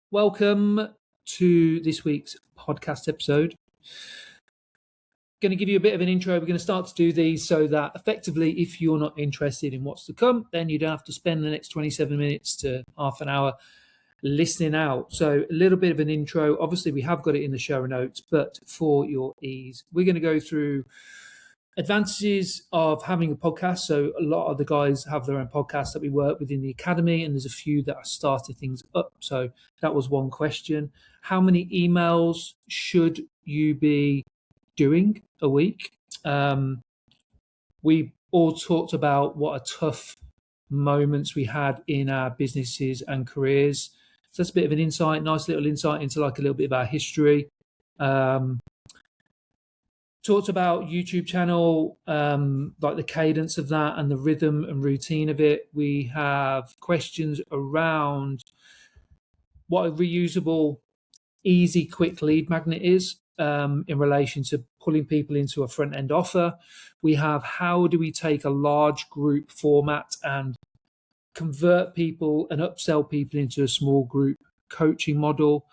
Welcome to this week's podcast episode. Going to give you a bit of an intro. We're going to start to do these so that effectively, if you're not interested in what's to come, then you don't have to spend the next 27 minutes to half an hour listening out. So a little bit of an intro. Obviously, we have got it in the show notes, but for your ease, we're going to go through advantages of having a podcast. So a lot of the guys have their own podcasts that we work with in the academy, and there's a few that have started things up. So that was one question. How many emails should you be doing a week? We all talked about what a tough moments we had in our businesses and careers. So that's a bit of an insight, nice little insight into like a little bit of our history. Talked about YouTube channel, like the cadence of that and the rhythm and routine of it. We have questions around what a reusable, easy, quick lead magnet is in relation to pulling people into a front-end offer. We have how do we take a large group format and convert people and upsell people into a small group coaching model.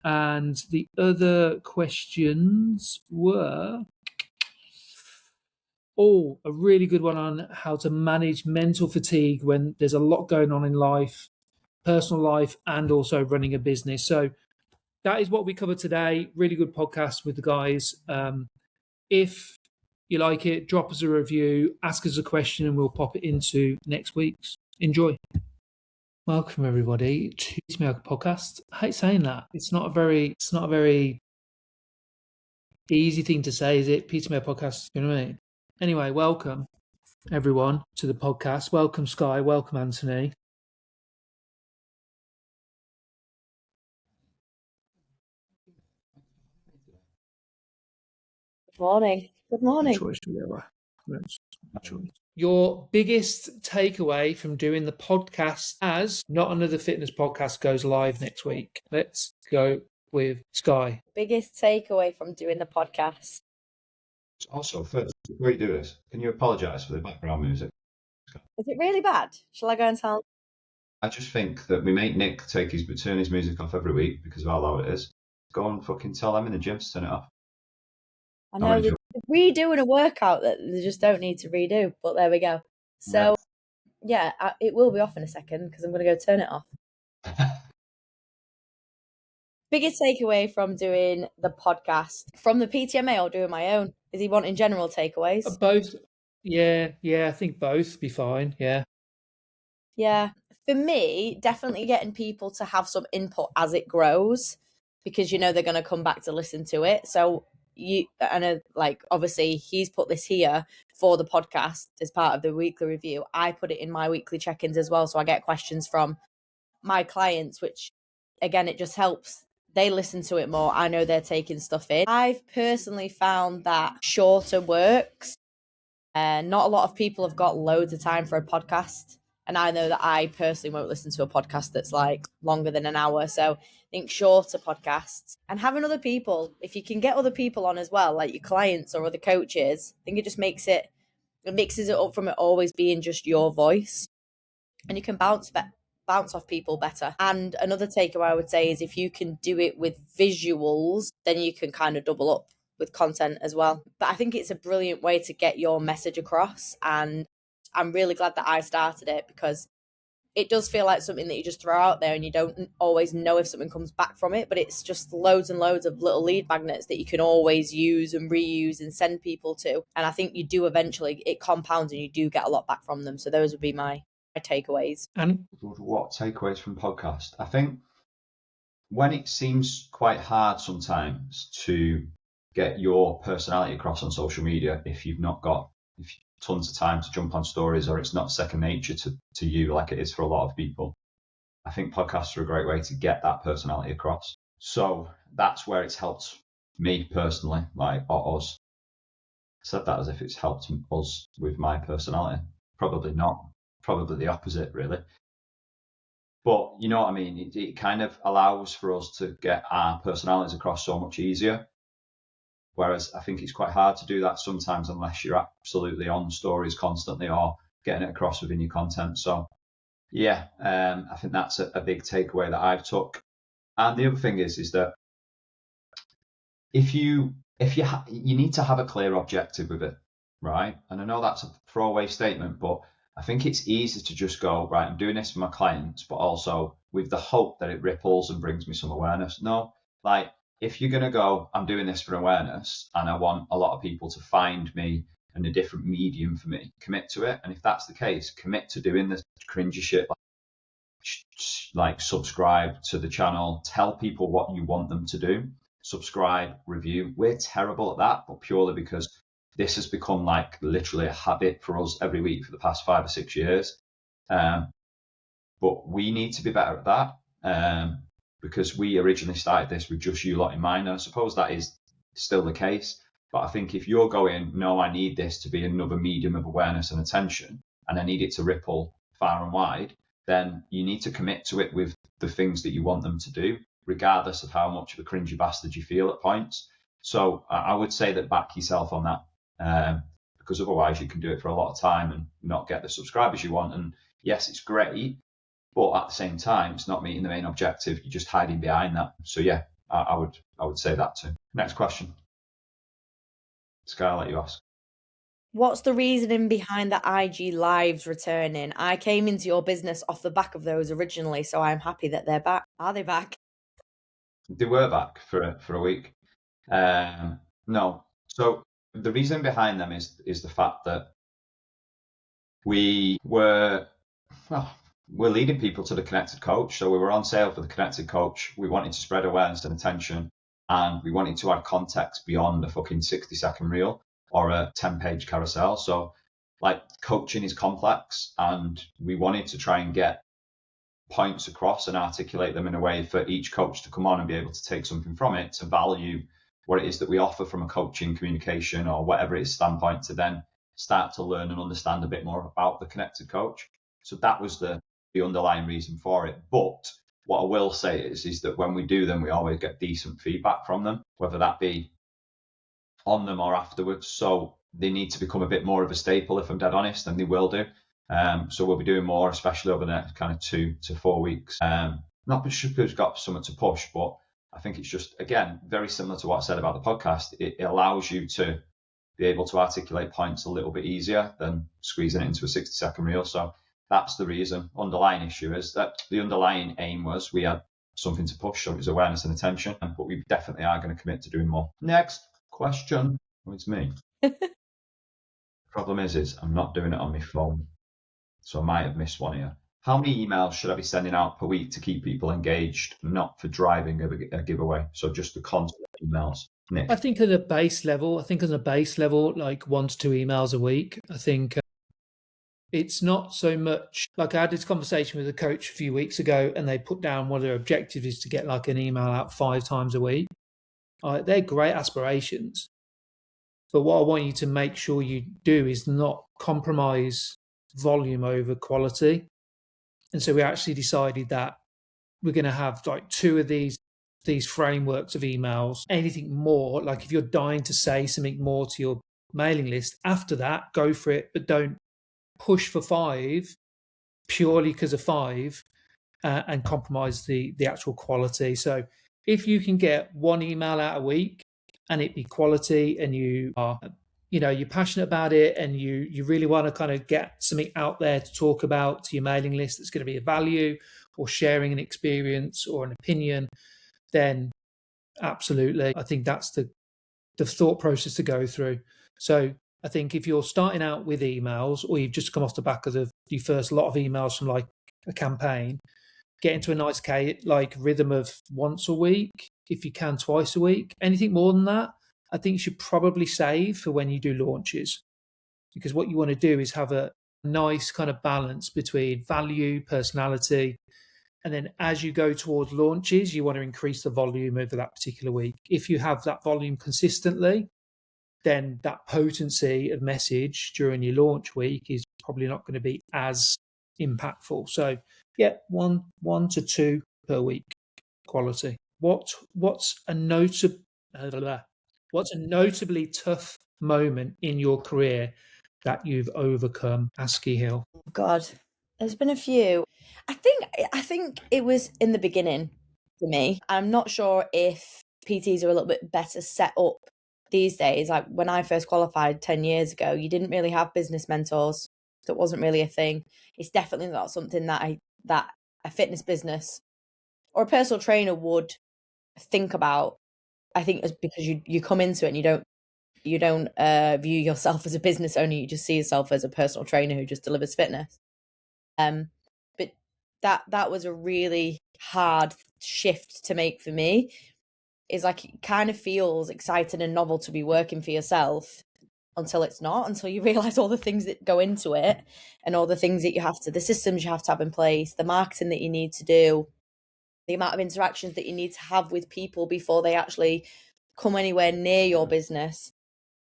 And the other questions were, a really good one on how to manage mental fatigue when there's a lot going on in life, personal life, and also running a business. So that is what we cover today. Really good podcast with the guys. If you like it, drop us a review, ask us a question, and we'll pop it into next week's. Enjoy. Welcome everybody to the PTMA Podcast. I hate saying that. It's not a very easy thing to say, is it? PTMA Podcast, you know what I mean? Anyway, welcome everyone to the podcast. Welcome Sky, welcome Anthony. Good morning. Good morning. Your biggest takeaway from doing the podcast as Not Another Fitness Podcast goes live next week. Let's go with Sky. Biggest takeaway from doing the podcast. Also, first, before you do this, can you apologise for the background music? Is it really bad? Shall I go and tell? I just think that we make Nick turn his music off every week because of how loud it is. Go and fucking tell them in the gym to turn it off. I know they're redoing a workout that they just don't need to redo, but there we go. So, yeah, it will be off in a second because I'm going to go turn it off. Biggest takeaway from doing the podcast from the PTMA or doing my own? Is he wanting general takeaways? Both. Yeah, I think both be fine. Yeah. For me, definitely getting people to have some input as it grows, because they're going to come back to listen to it. So I know, like, obviously he's put this here for the podcast as part of the weekly review. I put it in my weekly check-ins as well, so I get questions from my clients, which again, it just helps. They listen to it more. I know they're taking stuff in. I've personally found that shorter works. Not a lot of people have got loads of time for a podcast. And I know that I personally won't listen to a podcast that's like longer than an hour. So I think shorter podcasts and having other people, if you can get other people on as well, like your clients or other coaches, I think it just mixes it up from it always being just your voice, and you can bounce off people better. And another takeaway I would say is if you can do it with visuals, then you can kind of double up with content as well. But I think it's a brilliant way to get your message across, and I'm really glad that I started it because it does feel like something that you just throw out there and you don't always know if something comes back from it, but it's just loads and loads of little lead magnets that you can always use and reuse and send people to. And I think you do eventually, it compounds and you do get a lot back from them. So those would be my takeaways. And what takeaways from podcast? I think when it seems quite hard sometimes to get your personality across on social media, if you've tons of time to jump on stories, or it's not second nature to you like it is for a lot of people, I think podcasts are a great way to get that personality across. So that's where it's helped me personally, or us. I said that as if it's helped us with my personality. Probably not. Probably the opposite, really. But you know what I mean? It kind of allows for us to get our personalities across so much easier. Whereas I think it's quite hard to do that sometimes unless you're absolutely on stories constantly or getting it across within your content. So, yeah, I think that's a big takeaway that I've took. And the other thing is that if you need to have a clear objective with it, right? And I know that's a throwaway statement, but I think it's easy to just go, right, I'm doing this for my clients, but also with the hope that it ripples and brings me some awareness. No, like if you're going to go, I'm doing this for awareness and I want a lot of people to find me and a different medium for me, commit to it. And if that's the case, commit to doing the cringy shit, like subscribe to the channel, tell people what you want them to do, subscribe, review. We're terrible at that, but purely because this has become like literally a habit for us every week for the past 5 or 6 years. But we need to be better at that because we originally started this with just you lot in mind. And I suppose that is still the case. But I think if you're going, no, I need this to be another medium of awareness and attention, and I need it to ripple far and wide, then you need to commit to it with the things that you want them to do, regardless of how much of a cringy bastard you feel at points. So I would say that back yourself on that, because otherwise you can do it for a lot of time and not get the subscribers you want. And yes, it's great, but at the same time, it's not meeting the main objective. You're just hiding behind that. So yeah, I would say that too. Next question. Sky, I'll let you ask. What's the reasoning behind the IG lives returning? I came into your business off the back of those originally, so I'm happy that they're back. Are they back? They were back for a week. No. So the reason behind them is the fact that we're leading people to the Connected Coach. So we were on sale for the Connected Coach. We wanted to spread awareness and attention, and we wanted to add context beyond a fucking 60-second reel or a 10-page carousel. So like coaching is complex, and we wanted to try and get points across and articulate them in a way for each coach to come on and be able to take something from it, to value what it is that we offer from a coaching, communication, or whatever it is standpoint, to then start to learn and understand a bit more about the Connected Coach. So that was the underlying reason for it. But what I will say is that when we do them, we always get decent feedback from them, whether that be on them or afterwards. So they need to become a bit more of a staple, if I'm dead honest, and they will do. So we'll be doing more, especially over the next kind of 2 to 4 weeks. Not because we've got something to push, but I think it's just, again, very similar to what I said about the podcast. It allows you to be able to articulate points a little bit easier than squeezing it into a 60-second reel. So that's the reason. Underlying issue is that the underlying aim was we had something to push, so it was awareness and attention, but we definitely are going to commit to doing more. Next question. Oh, it's me. Problem is I'm not doing it on my phone, so I might have missed one here. How many emails should I be sending out per week to keep people engaged, not for driving a giveaway? So just the constant emails. Nick? I think on a base level, like 1 to 2 emails a week. I think it's not so much like I had this conversation with a coach a few weeks ago, and they put down one of their objectives is to get like an email out 5 times a week. They're great aspirations. But what I want you to make sure you do is not compromise volume over quality. And so we actually decided that we're going to have like 2 of these frameworks of emails. Anything more, like if you're dying to say something more to your mailing list, after that, go for it, but don't push for 5 purely because of 5 and compromise the actual quality. So if you can get 1 email out a week and it be quality, and you are, you're passionate about it, and you really want to kind of get something out there to talk about to your mailing list that's going to be of value, or sharing an experience or an opinion, then absolutely, I think that's the thought process to go through. So I think if you're starting out with emails, or you've just come off the back of your first lot of emails from like a campaign, get into a nice like rhythm of once a week, if you can twice a week. Anything more than that, I think you should probably save for when you do launches, because what you want to do is have a nice kind of balance between value, personality, and then as you go towards launches, you want to increase the volume over that particular week. If you have that volume consistently, then that potency of message during your launch week is probably not going to be as impactful. So yeah, one to 2 per week quality. What's a notably tough moment in your career that you've overcome, ASCII Hill? God, there's been a few. I think it was in the beginning for me. I'm not sure if PTs are a little bit better set up these days. Like when I first qualified 10 years ago, you didn't really have business mentors. That wasn't really a thing. It's definitely not something that a fitness business or a personal trainer would think about. I think it's because you come into it and you don't view yourself as a business owner. You just see yourself as a personal trainer who just delivers fitness. But that was a really hard shift to make for me. Is like it kind of feels exciting and novel to be working for yourself until it's not, until you realize all the things that go into it and all the things that the systems you have to have in place, the marketing that you need to do, the amount of interactions that you need to have with people before they actually come anywhere near your business,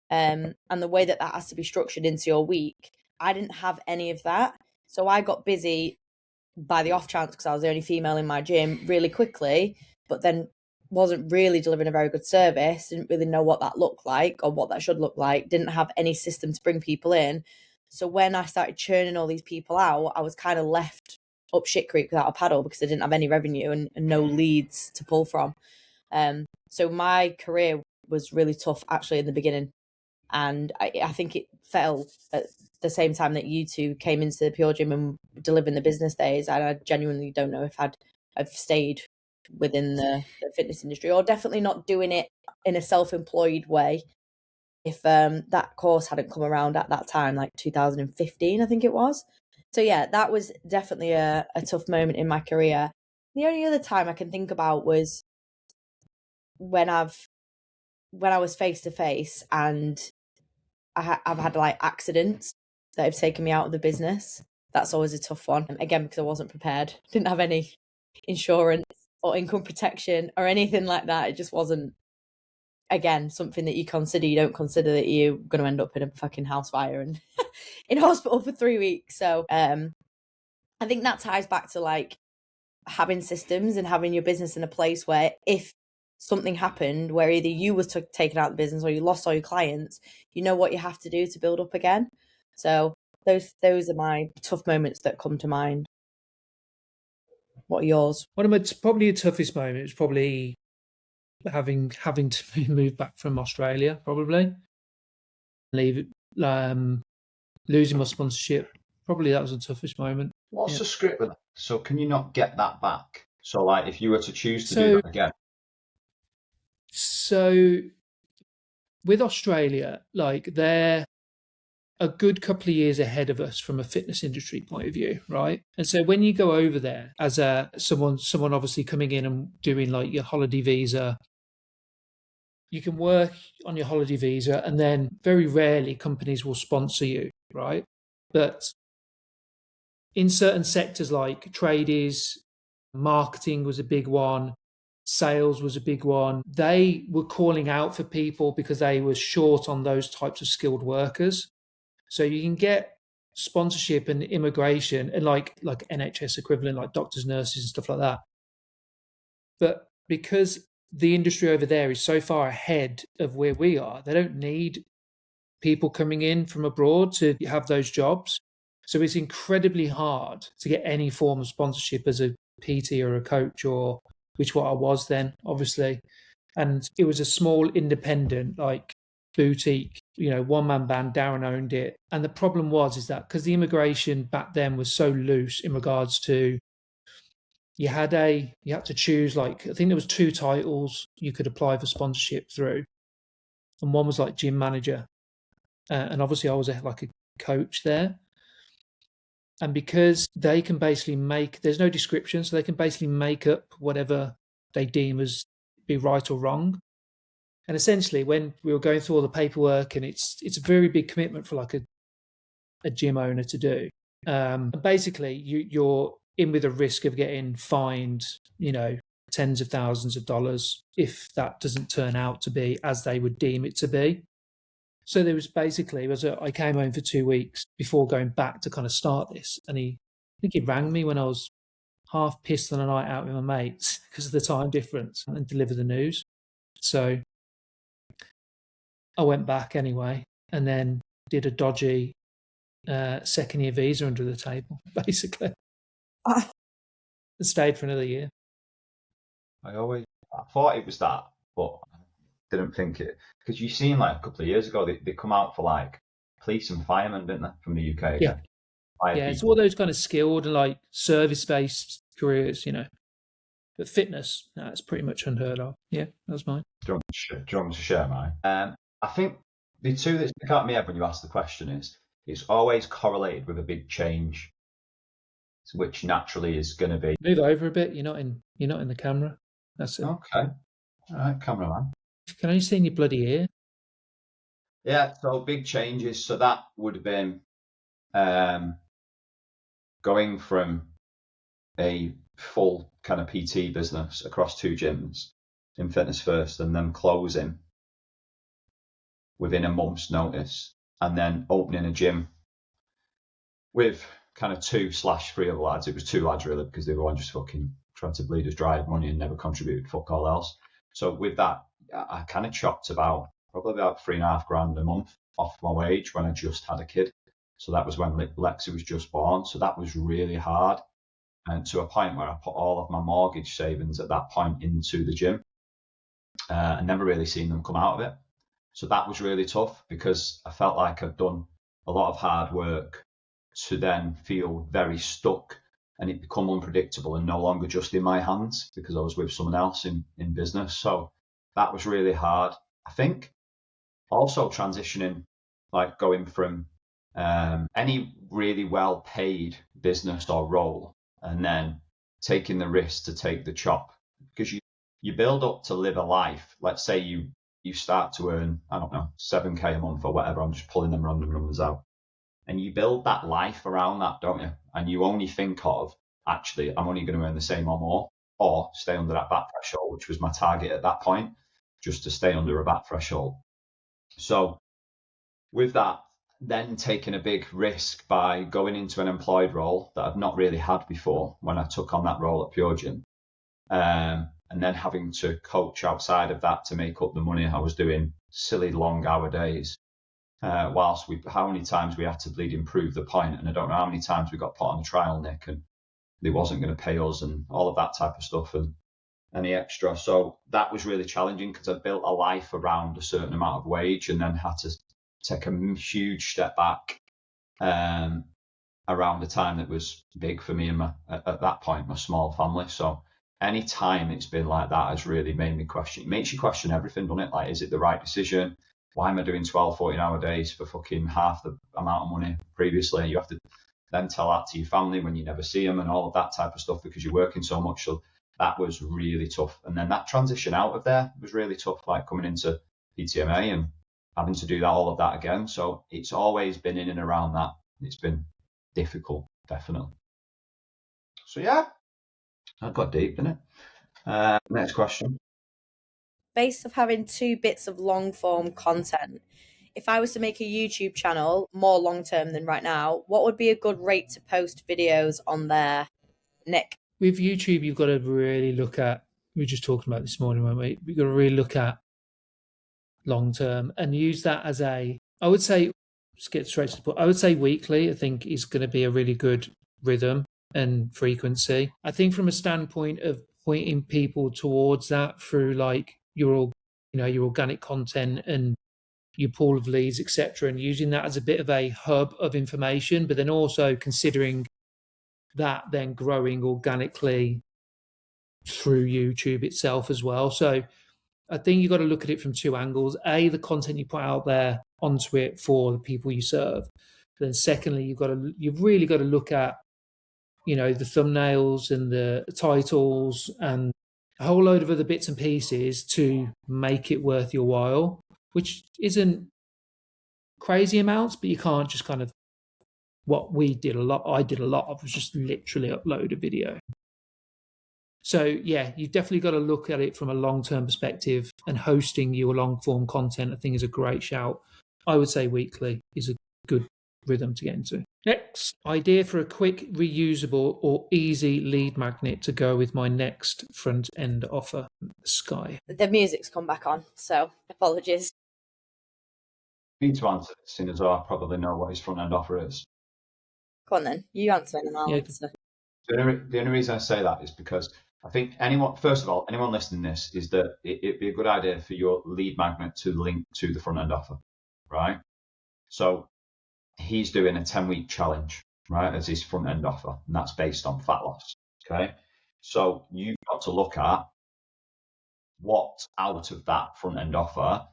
and the way that has to be structured into your week. I didn't have any of that. So I got busy by the off chance, because I was the only female in my gym, really quickly, but then wasn't really delivering a very good service, didn't really know what that looked like or what that should look like, didn't have any system to bring people in. So when I started churning all these people out, I was kind of left up shit creek without a paddle because I didn't have any revenue and no leads to pull from. So my career was really tough actually in the beginning. And I think it fell at the same time that you two came into the Pure Gym and delivering the business days. And I genuinely don't know if I've stayed within the fitness industry, or definitely not doing it in a self-employed way, if that course hadn't come around at that time, like 2015 I think it was. So yeah, that was definitely a tough moment in my career. The only other time I can think about was when I was face to face and I've had like accidents that have taken me out of the business. That's always a tough one. Again, because I wasn't prepared. Didn't have any insurance or income protection or anything like that. It just wasn't, again, something that you consider. You don't consider that you're going to end up in a fucking house fire and in hospital for 3 weeks. So I think that ties back to like having systems and having your business in a place where if something happened where either you was taken out of the business or you lost all your clients, you know what you have to do to build up again. So those are my tough moments that come to mind. What are yours? One of my probably the toughest moments, probably having to move back from Australia, probably losing my sponsorship. Probably that was the toughest moment. What's the script with that? So can you not get that back? So like if you were to choose to do that again. So with Australia, like they're a good couple of years ahead of us from a fitness industry point of view, right? And so when you go over there as someone obviously coming in and doing like your holiday visa, you can work on your holiday visa and then very rarely companies will sponsor you, right? But in certain sectors like tradies, marketing was a big one, sales was a big one. They were calling out for people because they were short on those types of skilled workers. So you can get sponsorship and immigration and like NHS equivalent, like doctors, nurses and stuff like that. But because the industry over there is so far ahead of where we are, they don't need people coming in from abroad to have those jobs. So it's incredibly hard to get any form of sponsorship as a PT or a coach, or which what I was then, obviously. And it was a small independent, like boutique, one-man band. Darren owned it. And the problem is that because the immigration back then was so loose in regards to you had to choose, like, I think there was 2 titles you could apply for sponsorship through. And one was like gym manager. And obviously I was like a coach there. And because they can basically there's no description, so they can basically make up whatever they deem as be right or wrong. And essentially, when we were going through all the paperwork, and it's a very big commitment for like a gym owner to do. Basically, you're in with a risk of getting fined, tens of thousands of dollars if that doesn't turn out to be as they would deem it to be. So there was basically, I came home for 2 weeks before going back to kind of start this. And I think he rang me when I was half pissed on a night out with my mates because of the time difference, and delivered the news. So I went back anyway, and then did a dodgy second year visa under the table, basically. And stayed for another year. I thought it was that, but I didn't think it, because you seen like a couple of years ago they come out for like police and firemen, didn't they, from the UK again? Yeah, it's all those kind of skilled and like service-based careers, you know. But fitness, that's pretty much unheard of. Yeah, that's mine. Do you want me to share mine? I think the two that stick out in my head when you ask the question is it's always correlated with a big change, which naturally is going to be. Move over a bit. You're not in the camera. That's it. Okay. All right, cameraman. Can I see your bloody ear? Yeah. So big changes. So that would have been going from a full kind of PT business across 2 gyms in Fitness First, and then closing within a month's notice, and then opening a gym with kind of 2/3 other lads. It was 2 lads really, because the other one just fucking tried to bleed us dry of money and never contributed fuck all else. So with that, I kind of chopped probably about 3.5 grand a month off my wage when I just had a kid. So that was when Lexi was just born. So that was really hard. And to a point where I put all of my mortgage savings at that point into the gym, and never really seen them come out of it. So that was really tough, because I felt like I'd done a lot of hard work to then feel very stuck, and it become unpredictable and no longer just in my hands, because I was with someone else in business. So that was really hard. I think also transitioning, like going from any really well paid business or role, and then taking the risk to take the chop, because you build up to live a life. Let's say you start to earn, I don't know, 7k a month or whatever. I'm just pulling them random numbers out. And you build that life around that, don't you? And you only think of, actually, I'm only going to earn the same or more, or stay under that VAT threshold, which was my target at that point, just to stay under a VAT threshold. So with that, then taking a big risk by going into an employed role that I've not really had before when I took on that role at Pure Gym, and then having to coach outside of that to make up the money. I was doing silly long hour days, whilst how many times we had to bleed improve the point, and I don't know how many times we got put on a trial, Nick, and they wasn't going to pay us, and all of that type of stuff, and any extra. So that was really challenging, because I built a life around a certain amount of wage, and then had to take a huge step back around a time that was big for me and at that point, my small family. So any time it's been like that has really made me question. It makes you question everything, doesn't it? Like, is it the right decision? Why am I doing 12, 14-hour days for fucking half the amount of money previously? You have to then tell that to your family when you never see them and all of that type of stuff, because you're working so much. So that was really tough. And then that transition out of there was really tough, like coming into PTMA and having to do all of that again. So it's always been in and around that. It's been difficult, definitely. So yeah, that got deep, didn't it? Next question. Based off having 2 bits of long form content, if I was to make a YouTube channel more long term than right now, what would be a good rate to post videos on there, Nick? With YouTube, you've got to really look at, we were just talking about this morning, weren't we? We've got to really look at long term and use that as I would say, just get straight to the point, I would say weekly, I think, is going to be a really good rhythm and frequency. I think from a standpoint of pointing people towards that through like your organic content and your pool of leads, etc., and using that as a bit of a hub of information, but then also considering that then growing organically through YouTube itself as well. So I think you've got to look at it from 2 angles. A, the content you put out there onto it for the people you serve. But then secondly, you've really got to look at, the thumbnails and the titles and a whole load of other bits and pieces to make it worth your while, which isn't crazy amounts, but you can't just kind of, what I did a lot of was just literally upload a video. So yeah, you've definitely got to look at it from a long-term perspective, and hosting your long-form content, I think, is a great shout. I would say weekly is a good rhythm to get into. Next, idea for a quick, reusable or easy lead magnet to go with my next front-end offer, Sky. The music's come back on, so apologies. I need to answer this, seeing as I probably know what his front-end offer is. Go on then, you answer and I'll answer. The only reason I say that is because I think first of all, anyone listening to this is that it'd be a good idea for your lead magnet to link to the front end offer, right? So he's doing a 10-week challenge, right, as his front end offer, and that's based on fat loss. Okay. So you've got to look at what out of that front end offer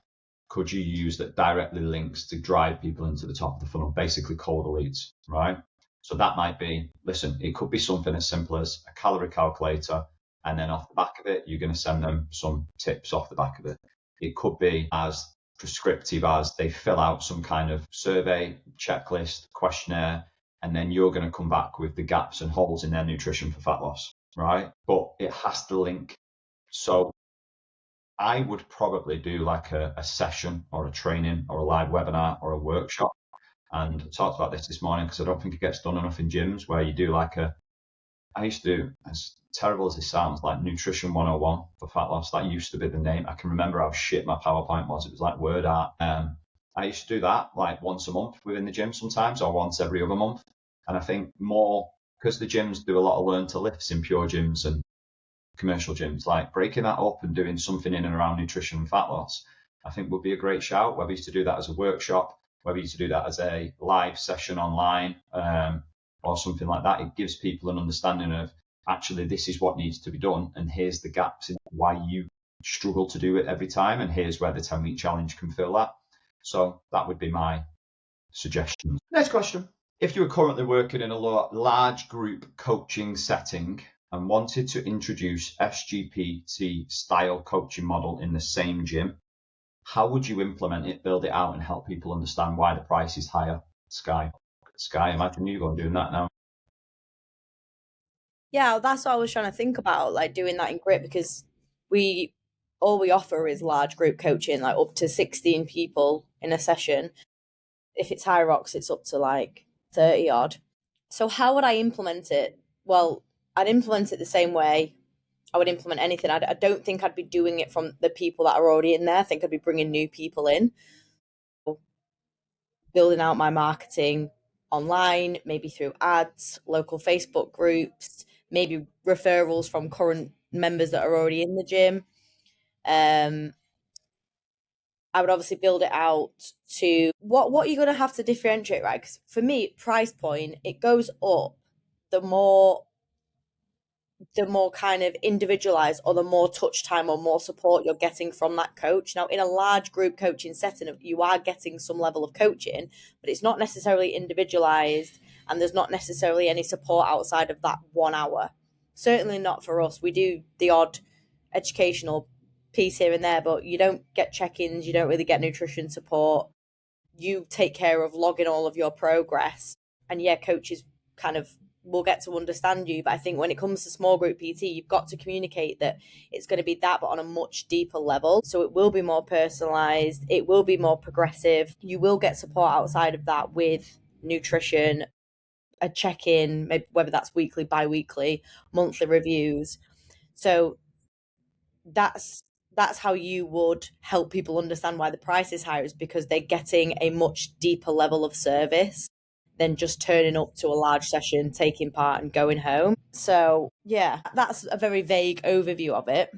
could you use that directly links to drive people into the top of the funnel, basically cold leads, right? So that might be, listen, it could be something as simple as a calorie calculator, and then off the back of it, you're going to send them some tips off the back of it. It could be as prescriptive as they fill out some kind of survey, checklist, questionnaire, and then you're going to come back with the gaps and holes in their nutrition for fat loss, right? But it has to link. So I would probably do like a session or a training or a live webinar or a workshop. And I talked about this morning because I don't think it gets done enough in gyms, where you do like I used to do, as terrible as it sounds, like Nutrition 101 for fat loss. That used to be the name. I can remember how shit my PowerPoint was. It was like word art. I used to do that like once a month within the gym sometimes, or once every other month. And I think more, because the gyms do a lot of learn to lifts in pure gyms and commercial gyms, like breaking that up and doing something in and around nutrition and fat loss, I think would be a great shout, whether it's to do that as a workshop, whether it's to do that as a live session online, or something like that. It gives people an understanding of, actually, this is what needs to be done, and here's the gaps in why you struggle to do it every time, and here's where the 10-week challenge can fill that. So that would be my suggestion. Next question. If you were currently working in a large group coaching setting and wanted to introduce SGPT style coaching model in the same gym, how would you implement it, build it out, and help people understand why the price is higher? Sky, imagine you going doing that now. Yeah, that's what I was trying to think about, like doing that in Grit, because all we offer is large group coaching, like up to 16 people in a session. If it's High Rocks, it's up to like 30 odd. So how would I implement it? Well, I'd implement it the same way I would implement anything. I don't think I'd be doing it from the people that are already in there. I think I'd be bringing new people in, building out my marketing online, maybe through ads, local Facebook groups, maybe referrals from current members that are already in the gym. I would obviously build it out to what you're going to have to differentiate, right? Because for me, price point, it goes up the more kind of individualized, or the more touch time or more support you're getting from that coach. Now, in a large group coaching setting, you are getting some level of coaching, but it's not necessarily individualized, and there's not necessarily any support outside of that 1 hour. Certainly not for us. We do the odd educational piece here and there, but you don't get check-ins, you don't really get nutrition support. You take care of logging all of your progress, and yeah, coaches kind of will get to understand you. But I think when it comes to small group PT, you've got to communicate that it's going to be that, but on a much deeper level. So it will be more personalized, it will be more progressive. You will get support outside of that with nutrition, a check-in, maybe whether that's weekly, bi-weekly, monthly reviews. So that's how you would help people understand why the price is higher, is because they're getting a much deeper level of service than just turning up to a large session, taking part and going home. So yeah, that's a very vague overview of it.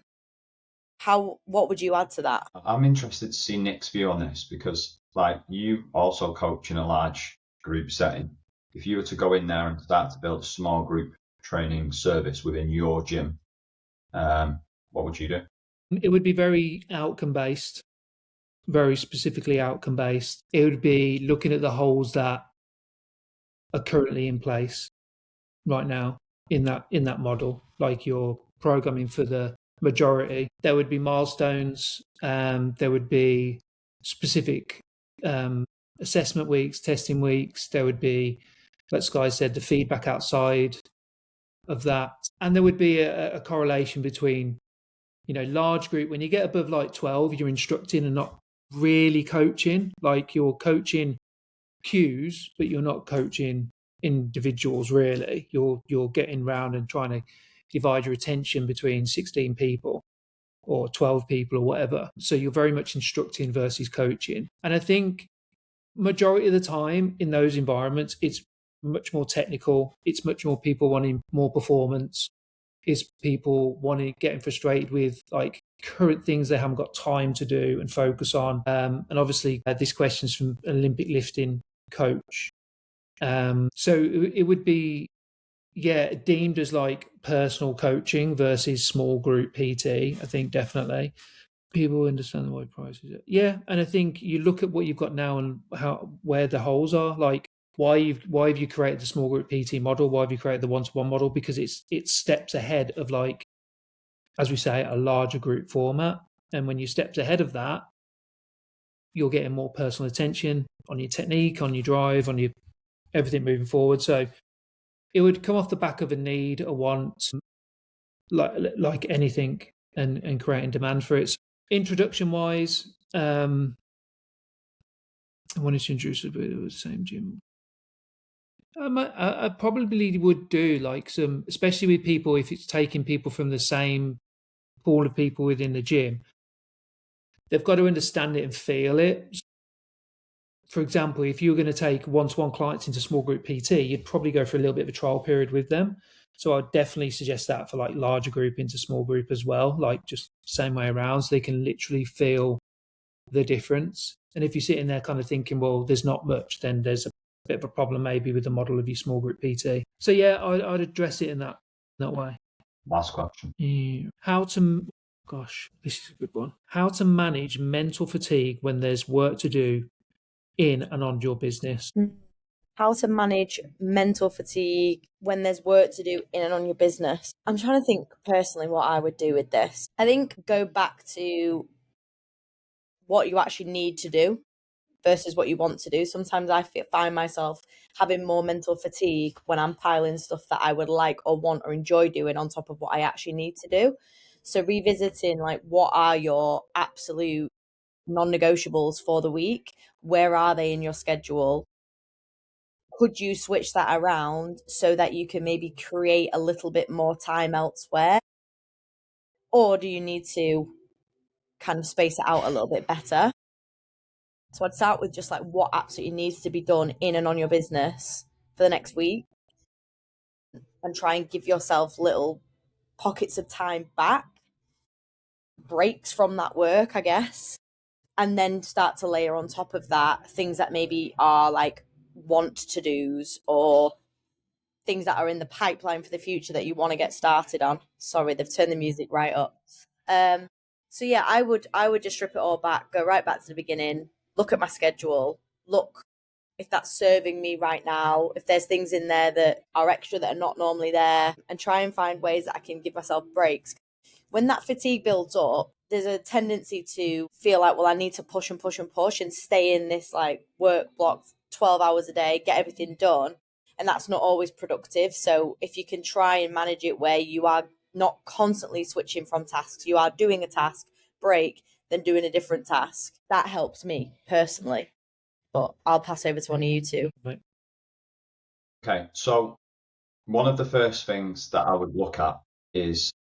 What would you add to that? I'm interested to see Nick's view on this, because like you also coach in a large group setting. If you were to go in there and start to build a small group training service within your gym, what would you do? It would be very outcome based, very specifically outcome based. It would be looking at the holes that are currently in place right now in that model, like you're programming for the majority. There would be milestones, there would be specific assessment weeks, testing weeks, there would be, like Sky said, the feedback outside of that, and there would be a correlation between, large group. When you get above like 12, you're instructing and not really coaching. Like you're coaching cues, but you're not coaching individuals really. You're getting round and trying to divide your attention between 16 people or 12 people or whatever. So you're very much instructing versus coaching. And I think majority of the time in those environments, it's much more technical. It's much more people wanting more performance. is people getting frustrated with like current things they haven't got time to do and focus on. And obviously, this question's from an Olympic lifting coach. So it would be, deemed as like personal coaching versus small group PT. I think definitely people understand why prices are. Yeah, and I think you look at what you've got now and where the holes are. Like, why have you created the small group PT model? Why have you created the one-to-one model? Because it's steps ahead of, like, as we say, a larger group format. And when you're steps ahead of that, you're getting more personal attention on your technique, on your drive, on your everything moving forward. So it would come off the back of a need, a want, like anything, and creating demand for it. So introduction-wise, I wanted to introduce the same gym. I probably would do like some, especially with people, if it's taking people from the same pool of people within the gym, they've got to understand it and feel it. For example, if you were going to take one-to-one clients into small group PT, you'd probably go for a little bit of a trial period with them. So I'd definitely suggest that for like larger group into small group as well, like just same way around, so they can literally feel the difference. And if you're sitting there kind of thinking, well, there's not much, then there's a bit of a problem maybe with the model of your small group PT. So yeah, I'd address it in that way. Last question. This is a good one. How to manage mental fatigue when there's work to do in and on your business. How to manage mental fatigue when there's work to do in and on your business. I'm trying to think personally what I would do with this. I think go back to what you actually need to do versus what you want to do. Sometimes I find myself having more mental fatigue when I'm piling stuff that I would like or want or enjoy doing on top of what I actually need to do. So revisiting, like, what are your absolute non-negotiables for the week? Where are they in your schedule? Could you switch that around so that you can maybe create a little bit more time elsewhere? Or do you need to kind of space it out a little bit better? So I'd start with just like what absolutely needs to be done in and on your business for the next week, and try and give yourself little pockets of time back, breaks from that work, I guess. And then start to layer on top of that things that maybe are like want to do's or things that are in the pipeline for the future that you want to get started on. Sorry, they've turned the music right up. So yeah, I would just strip it all back, go right back to the beginning, look at my schedule, look if that's serving me right now, if there's things in there that are extra that are not normally there, and try and find ways that I can give myself breaks. When that fatigue builds up, there's a tendency to feel like, well, I need to push and push and push and stay in this like work block 12 hours a day, get everything done. And that's not always productive. So if you can try and manage it where you are not constantly switching from tasks, you are doing a task, break, then doing a different task. That helps me personally. But I'll pass over to one of you two. Okay, so one of the first things that I would look at is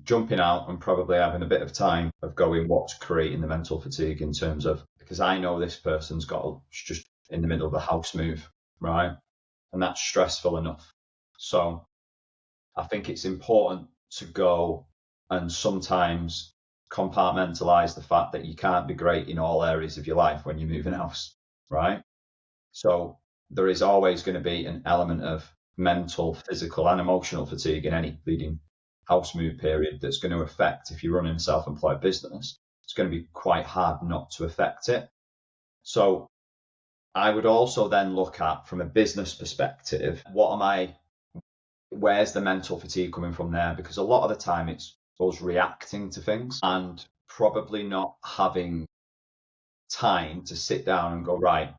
jumping out and probably having a bit of time of going, what's creating the mental fatigue in terms of, because I know this person's just in the middle of a house move, right? And that's stressful enough. So I think it's important to go and sometimes compartmentalize the fact that you can't be great in all areas of your life when you're moving house, right? So there is always going to be an element of mental, physical, and emotional fatigue in any leading house move period that's going to affect, if you're running a self-employed business, it's going to be quite hard not to affect it. So I would also then look at, from a business perspective, where's the mental fatigue coming from there? Because a lot of the time it's us reacting to things and probably not having time to sit down and go, right,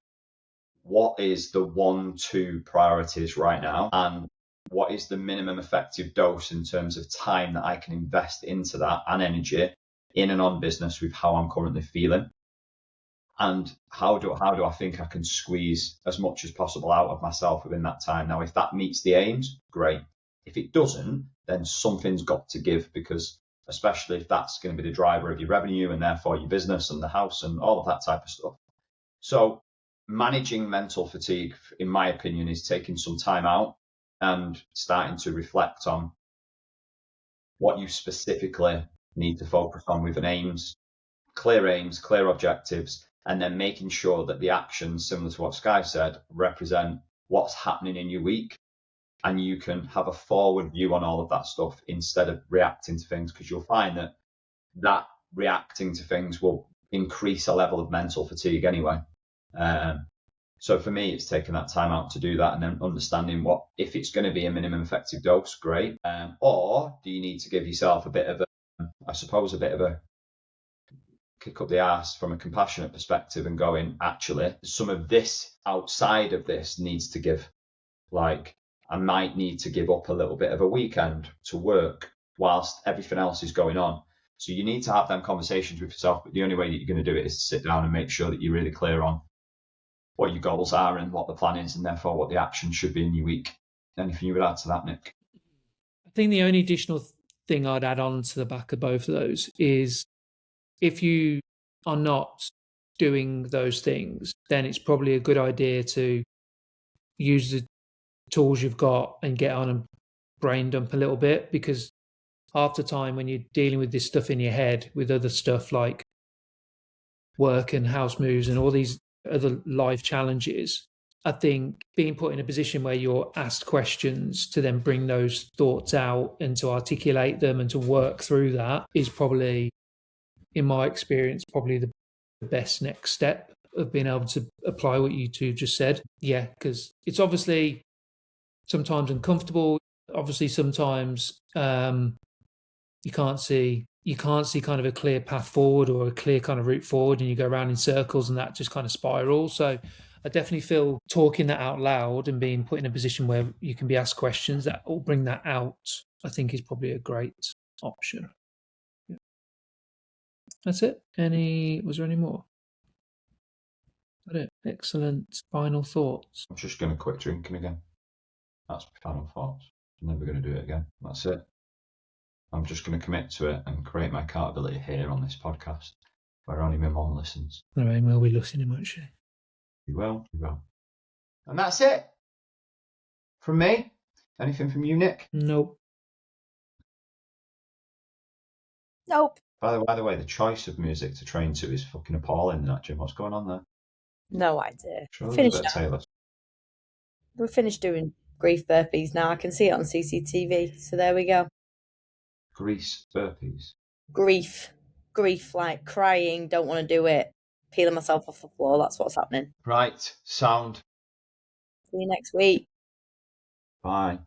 what is the 1-2 priorities right now? And what is the minimum effective dose in terms of time that I can invest into that and energy in and on business with how I'm currently feeling? And how do I think I can squeeze as much as possible out of myself within that time? Now, if that meets the aims, great. If it doesn't, then something's got to give, because especially if that's going to be the driver of your revenue and therefore your business and the house and all of that type of stuff. So managing mental fatigue, in my opinion, is taking some time out and starting to reflect on what you specifically need to focus on with aims, clear objectives, and then making sure that the actions, similar to what Sky said, represent what's happening in your week. And you can have a forward view on all of that stuff instead of reacting to things, because you'll find that reacting to things will increase a level of mental fatigue anyway. So for me, it's taking that time out to do that, and then understanding what, if it's going to be a minimum effective dose, great. Or do you need to give yourself a bit of a kick up the arse from a compassionate perspective and going, actually, some of this outside of this needs to give. Like, I might need to give up a little bit of a weekend to work whilst everything else is going on. So you need to have them conversations with yourself, but the only way that you're going to do it is to sit down and make sure that you're really clear on what your goals are and what the plan is, and therefore what the action should be in your week. Anything you would add to that, Nick? I think the only additional thing I'd add on to the back of both of those is, if you are not doing those things, then it's probably a good idea to use the tools you've got and get on and brain dump a little bit, because half the time when you're dealing with this stuff in your head with other stuff like work and house moves and all these other life challenges, I think being put in a position where you're asked questions to then bring those thoughts out and to articulate them and to work through that is probably, in my experience, probably the best next step of being able to apply what you two just said. Yeah, because it's obviously sometimes uncomfortable. Obviously, sometimes you can't see kind of a clear path forward or a clear kind of route forward, and you go around in circles, and that just kind of spirals. So I definitely feel talking that out loud and being put in a position where you can be asked questions that will bring that out, I think is probably a great option. Yeah. That's it. Was there any more? Is that it? Excellent final thoughts. I'm just going to quit drinking again. That's my final thoughts. I'm never going to do it again. That's it. I'm just going to commit to it and create my accountability here on this podcast, where only my mum listens. Lorraine will be listening, won't she? You will. And that's it. From me. Anything from you, Nick? Nope. Nope. By the way, the choice of music to train to is fucking appalling, that, Jim. What's going on there? No idea. Finished now. We're finished doing grief burpees now. I can see it on CCTV. So there we go. Grease burpees. Grief, like crying, don't want to do it, peeling myself off the floor. That's what's happening. Right, sound. See you next week. Bye.